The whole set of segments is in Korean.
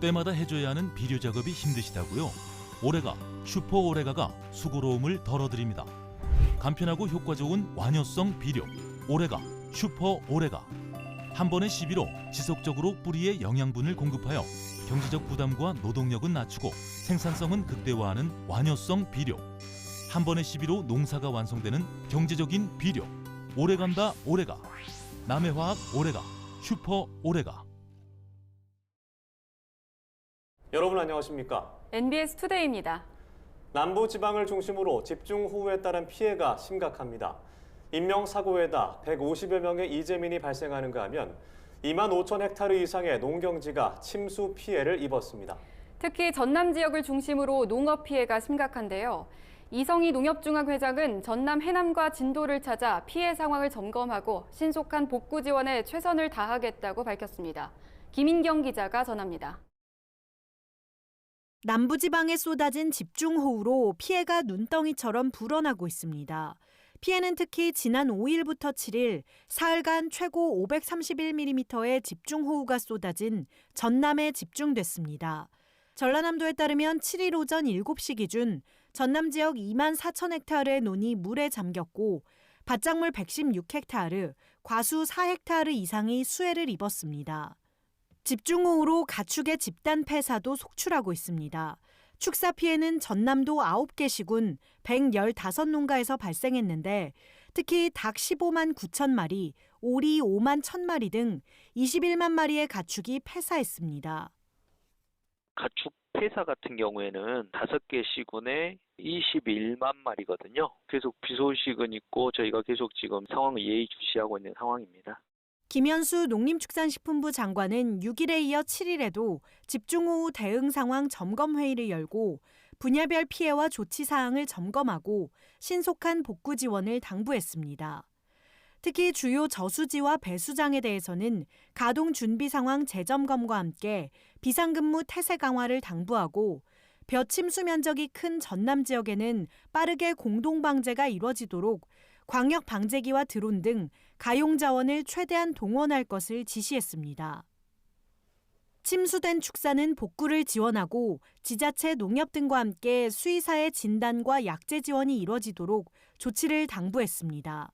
때마다 해줘야 하는 비료 작업이 힘드시다고요? 오레가, 슈퍼 오레가가 수고로움을 덜어드립니다. 간편하고 효과 좋은 완효성 비료, 오레가, 슈퍼 오레가. 한 번의 시비로 지속적으로 뿌리에 영양분을 공급하여 경제적 부담과 노동력은 낮추고 생산성은 극대화하는 완효성 비료. 한 번의 시비로 농사가 완성되는 경제적인 비료. 오래간다 오레가. 남해화학 오레가, 슈퍼 오레가. 여러분 안녕하십니까? NBS 투데이입니다. 남부지방을 중심으로 집중호우에 따른 피해가 심각합니다. 인명사고에다 150여 명의 이재민이 발생하는가 하면 2만 5천 헥타르 이상의 농경지가 침수 피해를 입었습니다. 특히 전남 지역을 중심으로 농업 피해가 심각한데요. 이성희 농협중앙회장은 전남 해남과 진도를 찾아 피해 상황을 점검하고 신속한 복구 지원에 최선을 다하겠다고 밝혔습니다. 김인경 기자가 전합니다. 남부지방에 쏟아진 집중호우로 피해가 눈덩이처럼 불어나고 있습니다. 피해는 특히 지난 5일부터 7일 사흘간 최고 531mm의 집중호우가 쏟아진 전남에 집중됐습니다. 전라남도에 따르면 7일 오전 7시 기준 전남 지역 2만 4천 헥타르의 논이 물에 잠겼고 밭작물 116헥타르, 과수 4헥타르 이상이 수해를 입었습니다. 집중호우로 가축의 집단 폐사도 속출하고 있습니다. 축사 피해는 전남도 9개 시군 115농가에서 발생했는데 특히 닭 15만 9천 마리, 오리 5만 1천 마리 등 21만 마리의 가축이 폐사했습니다. 가축 폐사 같은 경우에는 5개 시군에 21만 마리거든요. 계속 비 소식은 있고 저희가 계속 지금 상황을 예의주시하고 있는 상황입니다. 김현수 농림축산식품부 장관은 6일에 이어 7일에도 집중호우 대응 상황 점검회의를 열고 분야별 피해와 조치 사항을 점검하고 신속한 복구 지원을 당부했습니다. 특히 주요 저수지와 배수장에 대해서는 가동 준비 상황 재점검과 함께 비상근무 태세 강화를 당부하고 벼 침수 면적이 큰 전남 지역에는 빠르게 공동 방제가 이뤄지도록 광역 방제기와 드론 등 가용 자원을 최대한 동원할 것을 지시했습니다. 침수된 축사는 복구를 지원하고 지자체 농협 등과 함께 수의사의 진단과 약제 지원이 이뤄지도록 조치를 당부했습니다.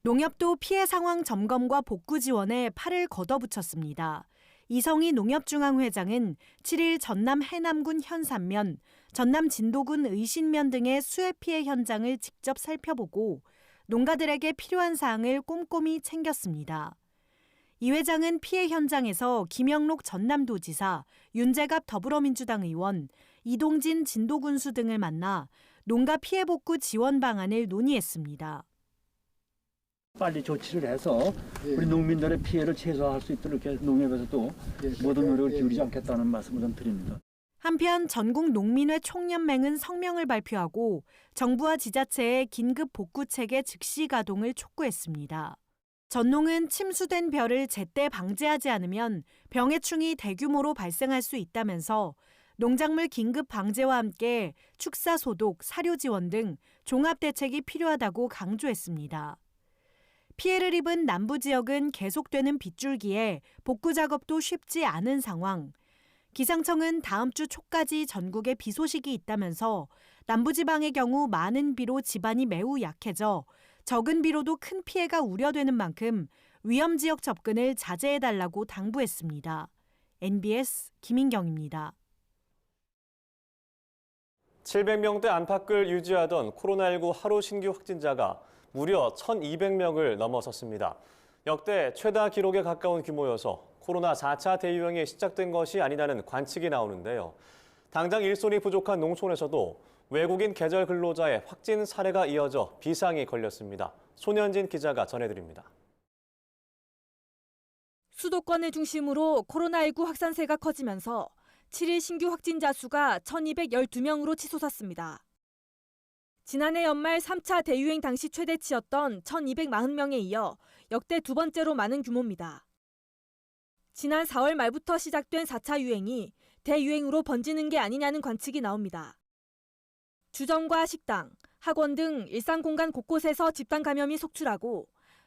농협도 피해 상황 점검과 복구 지원에 팔을 걷어붙였습니다. 이성희 농협중앙회장은 7일 전남 해남군 현산면, 전남 진도군 의신면 등의 수해 피해 현장을 직접 살펴보고 농가들에게 필요한 사항을 꼼꼼히 챙겼습니다. 이 회장은 피해 현장에서 김영록 전남도지사, 윤재갑 더불어민주당 의원, 이동진 진도군수 등을 만나 농가 피해 복구 지원 방안을 논의했습니다. 빨리 조치를 해서 우리 농민들의 피해를 최소화할 수 있도록 이렇게 농협에서도 모든 노력을 기울이지 않겠다는 말씀을 좀 드립니다. 한편 전국농민회 총연맹은 성명을 발표하고 정부와 지자체의 긴급 복구 체계 즉시 가동을 촉구했습니다. 전농은 침수된 벼를 제때 방제하지 않으면 병해충이 대규모로 발생할 수 있다면서 농작물 긴급 방제와 함께 축사 소독, 사료 지원 등 종합 대책이 필요하다고 강조했습니다. 피해를 입은 남부 지역은 계속되는 빗줄기에 복구 작업도 쉽지 않은 상황. 기상청은 다음 주 초까지 전국에 비 소식이 있다면서 남부지방의 경우 많은 비로 지반이 매우 약해져 적은 비로도 큰 피해가 우려되는 만큼 위험 지역 접근을 자제해달라고 당부했습니다. NBS 김인경입니다. 700명대 안팎을 유지하던 코로나19 하루 신규 확진자가 무려 1,200명을 넘어섰습니다. 역대 최다 기록에 가까운 규모여서 코로나 4차 대유행이 시작된 것이 아니냐는 관측이 나오는데요. 당장 일손이 부족한 농촌에서도 외국인 계절 근로자의 확진 사례가 이어져 비상이 걸렸습니다. 손현진 기자가 전해드립니다. 수도권을 중심으로 코로나19 확산세가 커지면서 7일 신규 확진자 수가 1,212명으로 치솟았습니다. 지난해 연말 3차 대유행 당시 최대치였던 1,240명에 이어 역대 두 번째로 많은 규모입니다. 지난 4월 말부터 시작된 4차 유행이 대유행으로 번지는 게 아니냐는 관측이 나옵니다. 주점과 식당, 학원 등 일상 공간 곳곳에서 집단 감염이 속출하고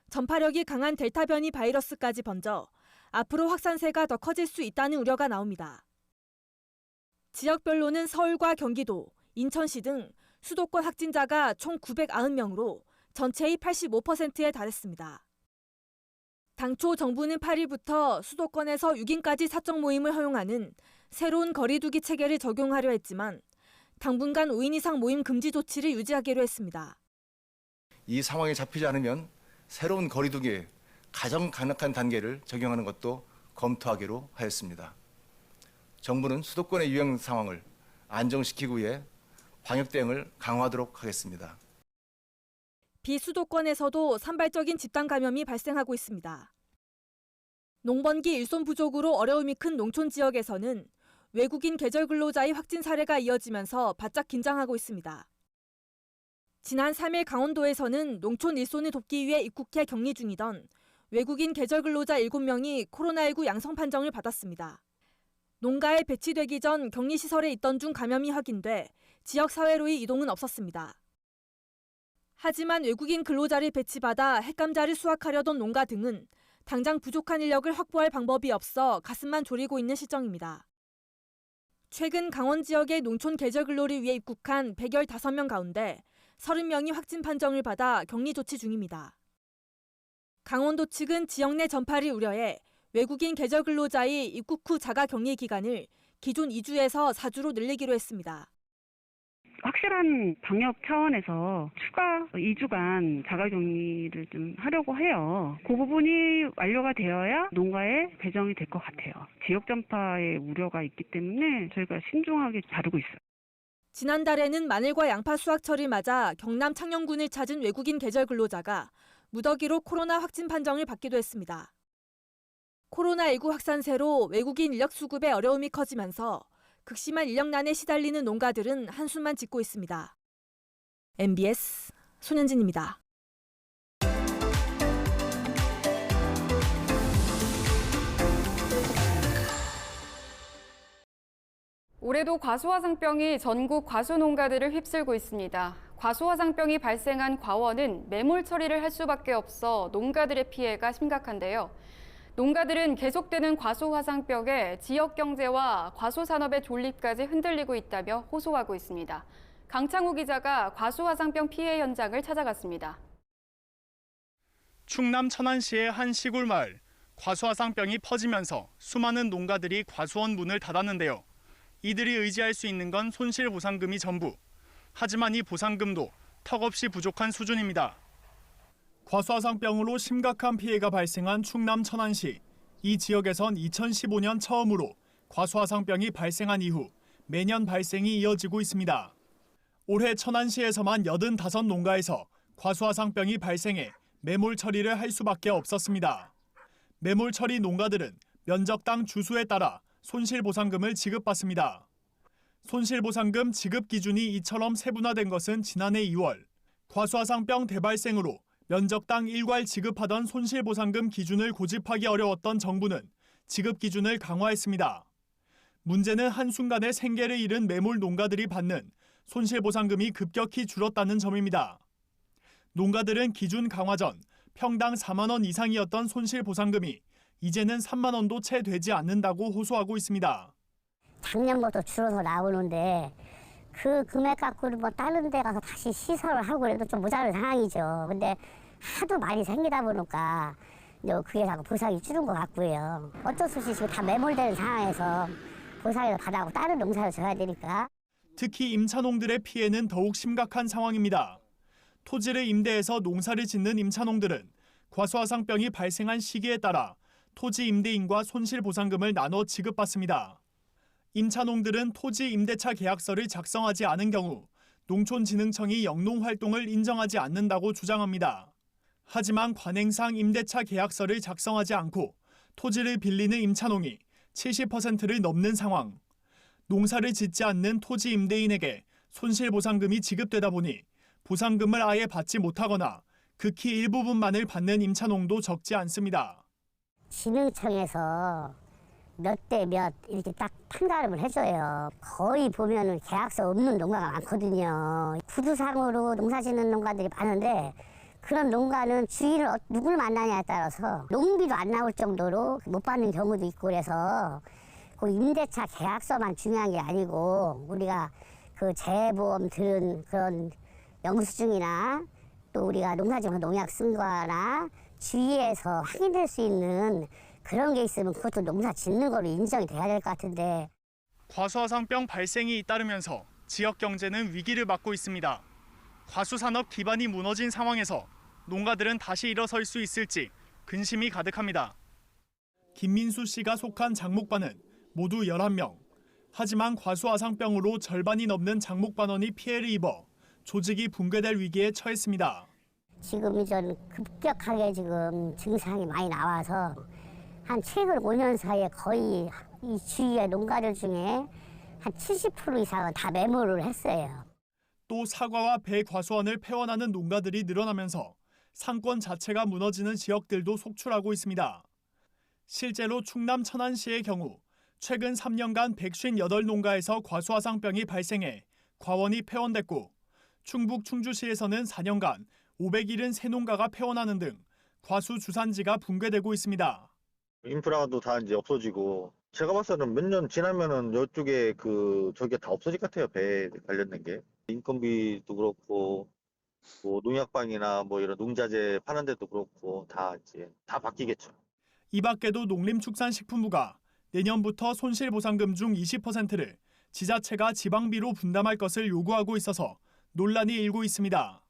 전파력이 강한 델타 변이 바이러스까지 번져 앞으로 확산세가 더 커질 수 있다는 우려가 나옵니다. 지역별로는 서울과 경기도, 인천시 등 수도권 확진자가 총 990명으로 전체의 85%에 달했습니다. 당초 정부는 8일부터 수도권에서 6인까지 사적 모임을 허용하는 새로운 거리두기 체계를 적용하려 했지만 당분간 5인 이상 모임 금지 조치를 유지하기로 했습니다. 이 상황이 잡히지 않으면 새로운 거리두기에 가장 강력한 단계를 적용하는 것도 검토하기로 하였습니다. 정부는 수도권의 유행 상황을 안정시키기 위해 방역 대응을 강화하도록 하겠습니다. 비수도권에서도 산발적인 집단 감염이 발생하고 있습니다. 농번기 일손 부족으로 어려움이 큰 농촌 지역에서는 외국인 계절 근로자의 확진 사례가 이어지면서 바짝 긴장하고 있습니다. 지난 3일 강원도에서는 농촌 일손을 돕기 위해 입국해 격리 중이던 외국인 계절 근로자 7명이 코로나19 양성 판정을 받았습니다. 농가에 배치되기 전 격리시설에 있던 중 감염이 확인돼 지역사회로의 이동은 없었습니다. 하지만 외국인 근로자를 배치받아 햇감자를 수확하려던 농가 등은 당장 부족한 인력을 확보할 방법이 없어 가슴만 졸이고 있는 실정입니다. 최근 강원 지역의 농촌 계절 근로를 위해 입국한 115명 가운데 30명이 확진 판정을 받아 격리 조치 중입니다. 강원도 측은 지역 내 전파를 우려해 외국인 계절 근로자의 입국 후 자가 격리 기간을 기존 2주에서 4주로 늘리기로 했습니다. 확실한 방역 차원에서 추가 2주간 자가격리를 좀 하려고 해요. 그 부분이 완료가 되어야 농가에 배정이 될 것 같아요. 지역 전파의 우려가 있기 때문에 저희가 신중하게 다루고 있어요. 지난달에는 마늘과 양파 수확철을 맞아 경남 창녕군을 찾은 외국인 계절 근로자가 무더기로 코로나 확진 판정을 받기도 했습니다. 코로나19 확산세로 외국인 인력 수급에 어려움이 커지면서 극심한 인력난에 시달리는 농가들은 한숨만 짓고 있습니다. MBS 손현진입니다. 올해도 과수화상병이 전국 과수 농가들을 휩쓸고 있습니다. 과수화상병이 발생한 과원은 매몰 처리를 할 수밖에 없어 농가들의 피해가 심각한데요. 농가들은 계속되는 과수화상병에 지역 경제와 과수산업의 존립까지 흔들리고 있다며 호소하고 있습니다. 강창우 기자가 과수화상병 피해 현장을 찾아갔습니다. 충남 천안시의 한 시골 마을, 과수화상병이 퍼지면서 수많은 농가들이 과수원 문을 닫았는데요. 이들이 의지할 수 있는 건 손실보상금이 전부. 하지만 이 보상금도 턱없이 부족한 수준입니다. 과수화상병으로 심각한 피해가 발생한 충남 천안시. 이 지역에선 2015년 처음으로 과수화상병이 발생한 이후 매년 발생이 이어지고 있습니다. 올해 천안시에서만 85농가에서 과수화상병이 발생해 매몰 처리를 할 수밖에 없었습니다. 매몰 처리 농가들은 면적당 주수에 따라 손실보상금을 지급받습니다. 손실보상금 지급 기준이 이처럼 세분화된 것은 지난해 2월. 과수화상병 대발생으로 면적당 일괄 지급하던 손실보상금 기준을 고집하기 어려웠던 정부는 지급 기준을 강화했습니다. 문제는 한순간에 생계를 잃은 매몰 농가들이 받는 손실보상금이 급격히 줄었다는 점입니다. 농가들은 기준 강화 전 평당 4만 원 이상이었던 손실보상금이 이제는 3만 원도 채 되지 않는다고 호소하고 있습니다. 작년부터 줄어서 나오는데 그 금액 갖고는 뭐 다른 데 가서 다시 시설을 하고 그래도 좀 모자란 상황이죠. 근데 하도 많이 생기다 보니까 그게 자꾸 보상이 줄은 것 같고요. 어쩔 수 없이 지금 다 매몰되는 상황에서 보상을 받아고 다른 농사를 져야 되니까. 특히 임차농들의 피해는 더욱 심각한 상황입니다. 토지를 임대해서 농사를 짓는 임차농들은 과수화상병이 발생한 시기에 따라 토지 임대인과 손실보상금을 나눠 지급받습니다. 임차농들은 토지 임대차 계약서를 작성하지 않은 경우 농촌진흥청이 영농활동을 인정하지 않는다고 주장합니다. 하지만 관행상 임대차 계약서를 작성하지 않고 토지를 빌리는 임차농이 70%를 넘는 상황. 농사를 짓지 않는 토지 임대인에게 손실보상금이 지급되다 보니 보상금을 아예 받지 못하거나 극히 일부분만을 받는 임차농도 적지 않습니다. 진흥청에서 몇 대 몇 이렇게 딱 판가름을 해줘요. 거의 보면은 계약서 없는 농가가 많거든요. 구두상으로 농사 짓는 농가들이 많은데 그런 농가는 주인을 누굴 만나냐에 따라서 농비도 안 나올 정도로 못 받는 경우도 있고 그래서 그 임대차 계약서만 중요한 게 아니고 우리가 그 재보험 들은 그런 영수증이나 또 우리가 농사지으면서 농약 쓴 거나 주위에서 확인될 수 있는 그런 게 있으면 그것도 농사 짓는 거로 인정이 돼야 될 것 같은데. 과수화상병 발생이 잇따르면서 지역 경제는 위기를 맞고 있습니다. 과수산업 기반이 무너진 상황에서 농가들은 다시 일어설 수 있을지 근심이 가득합니다. 김민수 씨가 속한 장목반은 모두 11명. 하지만 과수화상병으로 절반이 넘는 장목반원이 피해를 입어 조직이 붕괴될 위기에 처했습니다. 지금 이전 급격하게 지금 증상이 많이 나와서 한 최근 5년 사이에 거의 이 주위의 농가들 중에 한 70% 이상은 다 매몰을 했어요. 또 사과와 배 과수원을 폐원하는 농가들이 늘어나면서 상권 자체가 무너지는 지역들도 속출하고 있습니다. 실제로 충남 천안시의 경우 최근 3년간 158농가에서 과수화상병이 발생해 과원이 폐원됐고 충북 충주시에서는 4년간 573농가가 폐원하는 등 과수 주산지가 붕괴되고 있습니다. 인프라도 다 이제 없어지고 제가 봤을 때는 몇 년 지나면은 이쪽에 저게 다 없어질 것 같아요. 배에 관련된 게 인건비도 그렇고 뭐 농약방이나 뭐 이런 농자재 파는 데도 그렇고 다 바뀌겠죠. 이 밖에도 농림축산식품부가 내년부터 손실보상금 중 20%를 지자체가 지방비로 분담할 것을 요구하고 있어서 논란이 일고 있습니다.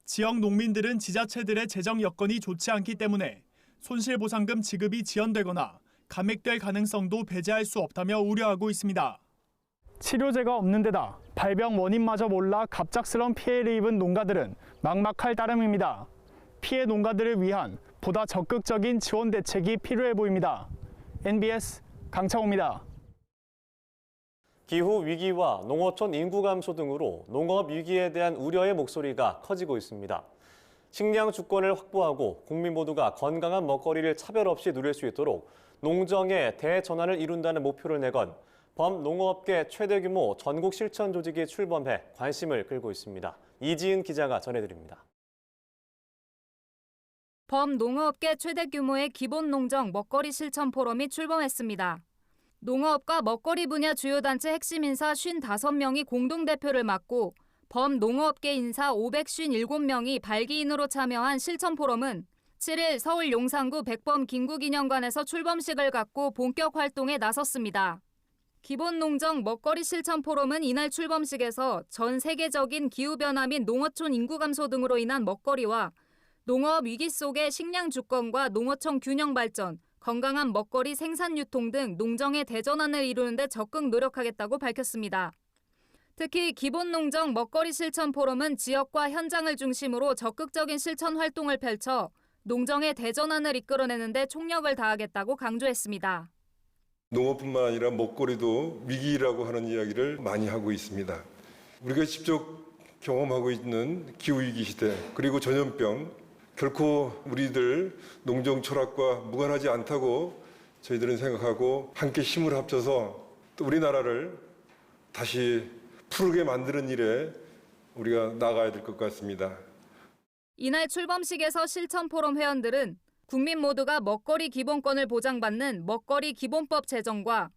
지역 농민들은 지자체들의 재정 여건이 좋지 않기 때문에 손실보상금 지급이 지연되거나 감액될 가능성도 배제할 수 없다며 우려하고 있습니다. 치료제가 없는 데다 발병 원인마저 몰라 갑작스러운 피해를 입은 농가들은 막막할 따름입니다. 피해 농가들을 위한 보다 적극적인 지원 대책이 필요해 보입니다. NBS 강창호입니다. 기후 위기와 농어촌 인구 감소 등으로 농업 위기에 대한 우려의 목소리가 커지고 있습니다. 식량 주권을 확보하고 국민 모두가 건강한 먹거리를 차별 없이 누릴 수 있도록 농정의 대전환을 이룬다는 목표를 내건 범농업계 최대 규모 전국 실천 조직이 출범해 관심을 끌고 있습니다. 이지은 기자가 전해드립니다. 범농업계 최대 규모의 기본농정 먹거리 실천 포럼이 출범했습니다. 농업과 먹거리 분야 주요 단체 핵심 인사 55명이 공동대표를 맡고 범농업계 인사 557명이 발기인으로 참여한 실천 포럼은 7일 서울 용산구 백범 김구기념관에서 출범식을 갖고 본격 활동에 나섰습니다. 기본농정 먹거리 실천 포럼은 이날 출범식에서 전 세계적인 기후변화 및 농어촌 인구 감소 등으로 인한 먹거리와 농업 위기 속의 식량 주권과 농어촌 균형 발전, 건강한 먹거리 생산 유통 등 농정의 대전환을 이루는 데 적극 노력하겠다고 밝혔습니다. 특히 기본농정 먹거리 실천 포럼은 지역과 현장을 중심으로 적극적인 실천 활동을 펼쳐 농정의 대전환을 이끌어내는 데 총력을 다하겠다고 강조했습니다. 농업뿐만 아니라 먹거리도 위기라고 하는 이야기를 많이 하고 있습니다. 우리가 직접 경험하고 있는 기후위기 시대 그리고 전염병 결코 우리들 농정 철학과 무관하지 않다고 저희들은 생각하고 함께 힘을 합쳐서 또 우리나라를 다시 푸르게 만드는 일에 우리가 나가야 될 것 같습니다. 이날 출범식에서 실천 포럼 회원들은 국민 모두가 먹거리 기본권을 보장받는 먹거리 기본법 제정과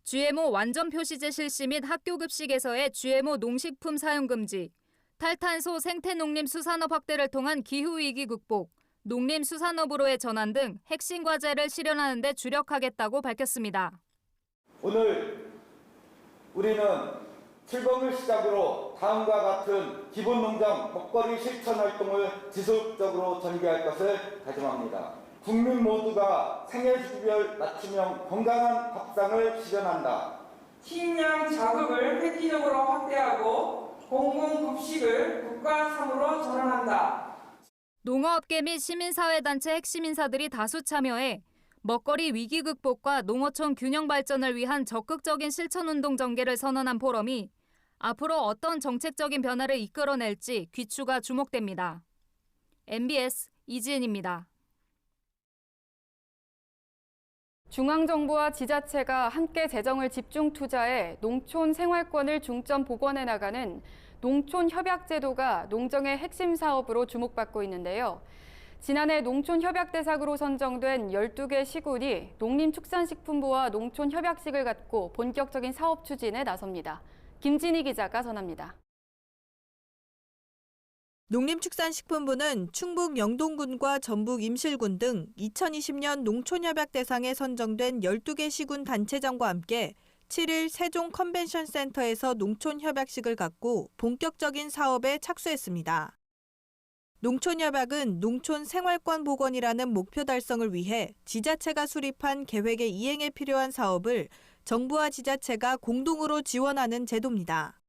GMO 완전 표시제 실시 및 학교 급식에서의 GMO 농식품 사용 금지, 탈탄소 생태농림 수산업 확대를 통한 기후위기 극복, 농림수산업으로의 전환 등 핵심 과제를 실현하는 데 주력하겠다고 밝혔습니다. 오늘 우리는 출범을 시작으로 다음과 같은 기본농장 먹거리 실천 활동을 지속적으로 전개할 것을 다짐합니다. 국민 모두가 생애주기별 맞춤형 건강한 밥상을 실현한다. 식량 자급을 획기적으로 확대하고 공공급식을 국가 3으로 전환한다. 농어업계 및 시민사회단체 핵심 인사들이 다수 참여해 먹거리 위기 극복과 농어촌 균형 발전을 위한 적극적인 실천운동 전개를 선언한 포럼이 앞으로 어떤 정책적인 변화를 이끌어낼지 귀추가 주목됩니다. MBS 이지은입니다. 중앙정부와 지자체가 함께 재정을 집중 투자해 농촌 생활권을 중점 복원해 나가는 농촌협약제도가 농정의 핵심 사업으로 주목받고 있는데요. 지난해 농촌협약대상으로 선정된 12개 시군이 농림축산식품부와 농촌협약식을 갖고 본격적인 사업 추진에 나섭니다. 김진희 기자가 전합니다. 농림축산식품부는 충북 영동군과 전북 임실군 등 2020년 농촌협약 대상에 선정된 12개 시군 단체장과 함께 7일 세종 컨벤션 센터에서 농촌협약식을 갖고 본격적인 사업에 착수했습니다. 농촌협약은 농촌 생활권 복원이라는 목표 달성을 위해 지자체가 수립한 계획의 이행에 필요한 사업을 정부와 지자체가 공동으로 지원하는 제도입니다.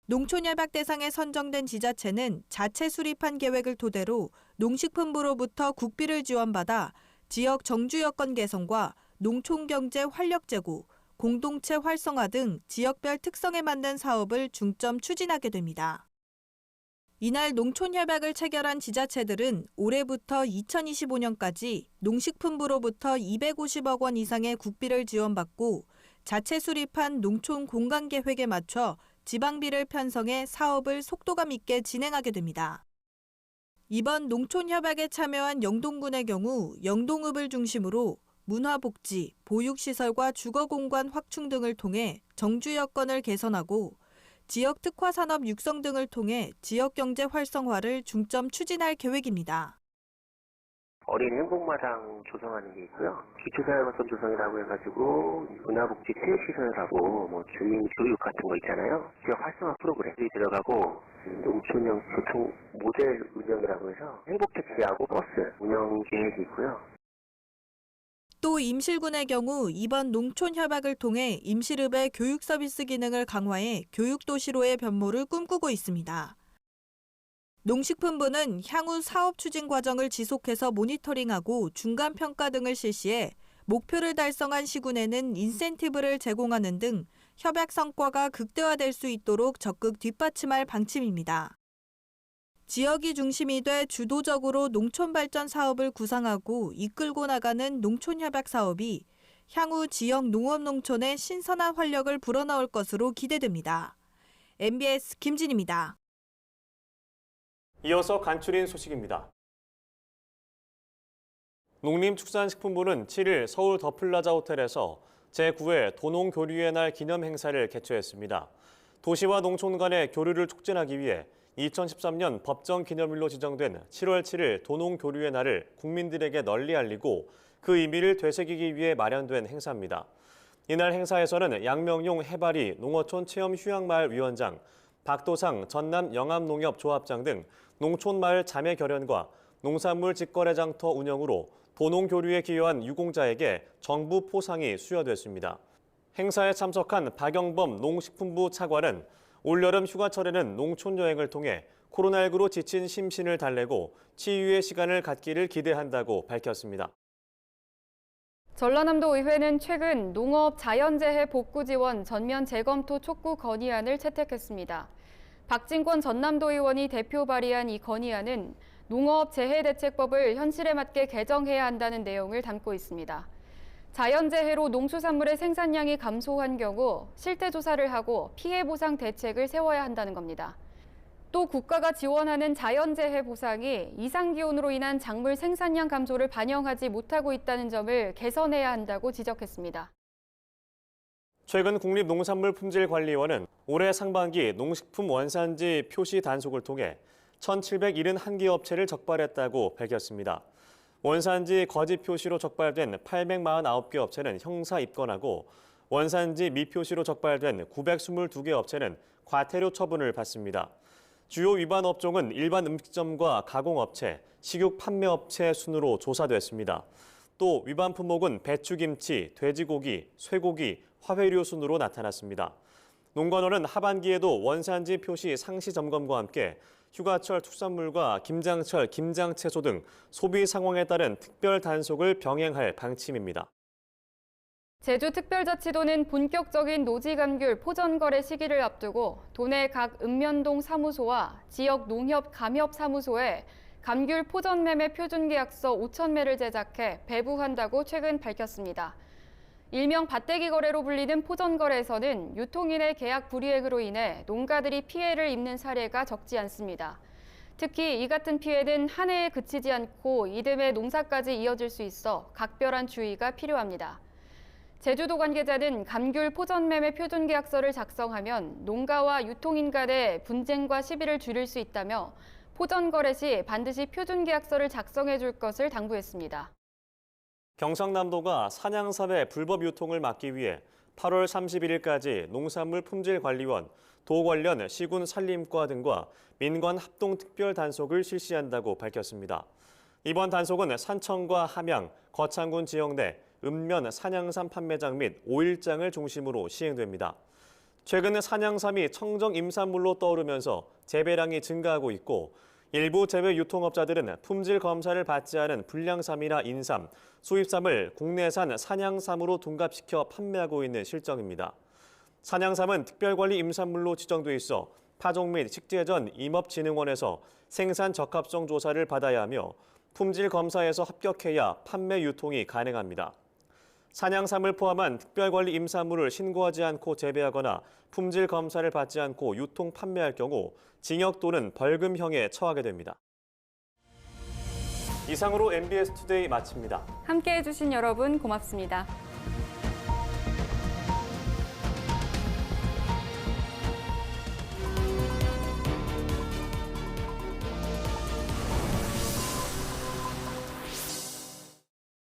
농촌협약 대상에 선정된 지자체는 자체 수립한 계획을 토대로 농식품부로부터 국비를 지원받아 지역 정주 여건 개선과 농촌경제 활력 제고, 공동체 활성화 등 지역별 특성에 맞는 사업을 중점 추진하게 됩니다. 이날 농촌협약을 체결한 지자체들은 올해부터 2025년까지 농식품부로부터 250억 원 이상의 국비를 지원받고 자체 수립한 농촌 공간계획에 맞춰 지방비를 편성해 사업을 속도감 있게 진행하게 됩니다. 이번 농촌협약에 참여한 영동군의 경우 영동읍을 중심으로 문화복지, 보육시설과 주거공간 확충 등을 통해 정주 여건을 개선하고 지역 특화 산업 육성 등을 통해 지역경제 활성화를 중점 추진할 계획입니다. 어린 행복마당 조성하는 게 있고요. 기초생활거점 조성이라고 해가지고 문화복지 체육시설하고 주민 교육 같은 거 있잖아요. 지역 활성화 프로그램이 들어가고 농촌형 교통 모델 운영이라고 해서 행복택시하고 버스 운영 계획이 있고요. 또 임실군의 경우 이번 농촌협약을 통해 임실읍의 교육 서비스 기능을 강화해 교육도시로의 변모를 꿈꾸고 있습니다. 농식품부는 향후 사업 추진 과정을 지속해서 모니터링하고 중간평가 등을 실시해 목표를 달성한 시군에는 인센티브를 제공하는 등 협약 성과가 극대화될 수 있도록 적극 뒷받침할 방침입니다. 지역이 중심이 돼 주도적으로 농촌 발전 사업을 구상하고 이끌고 나가는 농촌협약 사업이 향후 지역 농업농촌의 신선한 활력을 불어넣을 것으로 기대됩니다. MBS 김진입니다. 이어서 간추린 소식입니다. 농림축산식품부는 7일 서울 더플라자 호텔에서 제9회 도농교류의 날 기념 행사를 개최했습니다. 도시와 농촌 간의 교류를 촉진하기 위해 2013년 법정 기념일로 지정된 7월 7일 도농교류의 날을 국민들에게 널리 알리고 그 의미를 되새기기 위해 마련된 행사입니다. 이날 행사에서는 양명용 해바리 농어촌 체험 휴양마을 위원장, 박도상 전남 영암농협조합장 등 농촌마을 자매 결연과 농산물 직거래 장터 운영으로 도농교류에 기여한 유공자에게 정부 포상이 수여됐습니다. 행사에 참석한 박영범 농식품부 차관은 올여름 휴가철에는 농촌 여행을 통해 코로나19로 지친 심신을 달래고 치유의 시간을 갖기를 기대한다고 밝혔습니다. 전라남도 의회는 최근 농업 자연재해 복구 지원 전면 재검토 촉구 건의안을 채택했습니다. 박진권 전남도 의원이 대표 발의한 이 건의안은 농업재해대책법을 현실에 맞게 개정해야 한다는 내용을 담고 있습니다. 자연재해로 농수산물의 생산량이 감소한 경우 실태조사를 하고 피해 보상 대책을 세워야 한다는 겁니다. 또 국가가 지원하는 자연재해 보상이 이상기온으로 인한 작물 생산량 감소를 반영하지 못하고 있다는 점을 개선해야 한다고 지적했습니다. 최근 국립농산물품질관리원은 올해 상반기 농식품 원산지 표시 단속을 통해 1,771개 업체를 적발했다고 밝혔습니다. 원산지 거짓 표시로 적발된 849개 업체는 형사 입건하고 원산지 미표시로 적발된 922개 업체는 과태료 처분을 받습니다. 주요 위반 업종은 일반 음식점과 가공업체, 식육 판매업체 순으로 조사됐습니다. 또 위반 품목은 배추김치, 돼지고기, 쇠고기, 화훼류 순으로 나타났습니다. 농관원은 하반기에도 원산지 표시 상시 점검과 함께 휴가철 축산물과 김장철, 김장채소 등 소비 상황에 따른 특별 단속을 병행할 방침입니다. 제주특별자치도는 본격적인 노지감귤 포전거래 시기를 앞두고 도내 각 읍면동 사무소와 지역 농협 감협사무소에 감귤 포전 매매 표준계약서 5,000매를 제작해 배부한다고 최근 밝혔습니다. 일명 밭대기 거래로 불리는 포전거래에서는 유통인의 계약 불이행으로 인해 농가들이 피해를 입는 사례가 적지 않습니다. 특히 이 같은 피해는 한 해에 그치지 않고 이듬해 농사까지 이어질 수 있어 각별한 주의가 필요합니다. 제주도 관계자는 감귤 포전 매매 표준 계약서를 작성하면 농가와 유통인 간의 분쟁과 시비를 줄일 수 있다며 포전 거래 시 반드시 표준 계약서를 작성해 줄 것을 당부했습니다. 경상남도가 산양삼의 불법 유통을 막기 위해 8월 31일까지 농산물품질관리원, 도 관련 시군 산림과 등과 민관 합동 특별 단속을 실시한다고 밝혔습니다. 이번 단속은 산청과 함양, 거창군 지역 내 읍면 산양삼 판매장 및 오일장을 중심으로 시행됩니다. 최근 산양삼이 청정 임산물로 떠오르면서 재배량이 증가하고 있고 일부 재배 유통업자들은 품질 검사를 받지 않은 불량삼이나 인삼, 수입삼을 국내산 산양삼으로 둔갑시켜 판매하고 있는 실정입니다. 산양삼은 특별관리 임산물로 지정돼 있어 파종 및 식재 전 임업진흥원에서 생산 적합성 조사를 받아야 하며 품질 검사에서 합격해야 판매 유통이 가능합니다. 산양삼을 포함한 특별관리 임산물을 신고하지 않고 재배하거나 품질 검사를 받지 않고 유통 판매할 경우 징역 또는 벌금형에 처하게 됩니다. 이상으로 MBS 투데이 마칩니다. 함께해 주신 여러분 고맙습니다.